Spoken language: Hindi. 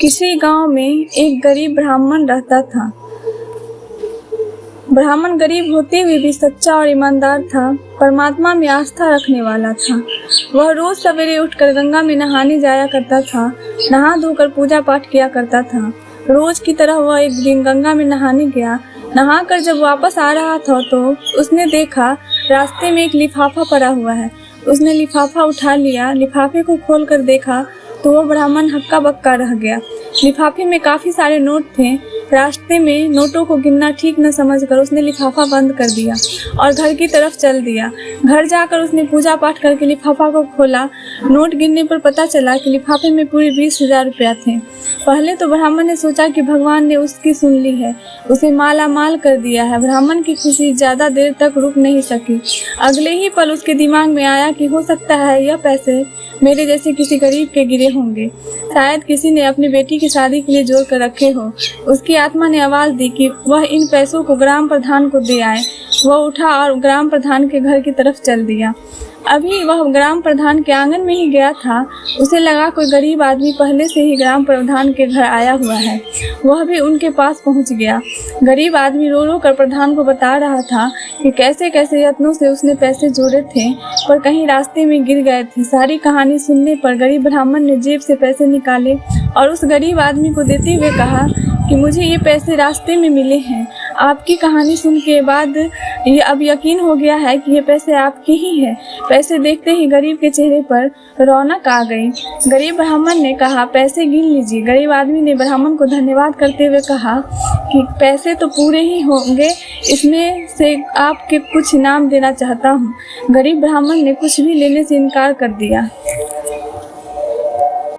किसी गांव में एक गरीब ब्राह्मण रहता था। ब्राह्मण गरीब होते हुए भी सच्चा और ईमानदार था, परमात्मा में आस्था रखने वाला था। वह रोज सवेरे उठकर गंगा में नहाने जाया करता था, नहा धोकर पूजा पाठ किया करता था। रोज की तरह वह एक दिन गंगा में नहाने गया। नहाकर जब वापस आ रहा था तो उसने देखा रास्ते में एक लिफाफा पड़ा हुआ है। उसने लिफाफा उठा लिया। लिफाफे को खोलकर देखा तो वह ब्राह्मण हक्का बक्का रह गया। लिफाफे में काफी सारे नोट थे। रास्ते में नोटों को गिनना ठीक न समझकर उसने लिफाफा बंद कर दिया और घर की तरफ चल दिया। घर जाकर उसने पूजा पाठ करके लिफाफा को खोला। नोट गिनने पर पता चला कि लिफाफे में पूरे 20,000 रुपया थे। पहले तो ब्राह्मण ने सोचा कि भगवान ने उसकी सुन ली है, उसे माला माल कर दिया है। ब्राह्मण की खुशी ज्यादा देर तक रुक नहीं सकी। अगले ही पल उसके दिमाग में आया कि हो सकता है यह पैसे मेरे जैसे किसी गरीब के गिरे होंगे। शायद किसी ने अपनी बेटी की शादी के लिए जोड़ कर रखे हो। उसकी आत्मा ने आवाज दी कि वह इन पैसों को ग्राम प्रधान को दे आए। वह उठा और ग्राम प्रधान के घर की तरफ चल दिया। अभी वह ग्राम प्रधान के आंगन में ही गया था, उसे लगा कोई गरीब आदमी पहले से ही ग्राम प्रधान के घर आया हुआ है। वह भी उनके पास पहुंच गया। गरीब आदमी रो रो कर प्रधान को बता रहा था कि कैसे कैसे यत्नों से उसने पैसे जोड़े थे पर कहीं रास्ते में गिर गए थे। सारी कहानी सुनने पर गरीब ब्राह्मण ने जेब से पैसे निकाले और उस गरीब आदमी को देते हुए कहा कि मुझे ये पैसे रास्ते में मिले हैं। आपकी कहानी सुन के बाद ये अब यकीन हो गया है कि ये पैसे आपके ही हैं। पैसे देखते ही गरीब के चेहरे पर रौनक आ गई। गरीब ब्राह्मण ने कहा, पैसे गिन लीजिए। गरीब आदमी ने ब्राह्मण को धन्यवाद करते हुए कहा कि पैसे तो पूरे ही होंगे, इसमें से आपके कुछ इनाम देना चाहता हूँ। गरीब ब्राह्मण ने कुछ भी लेने से इनकार कर दिया।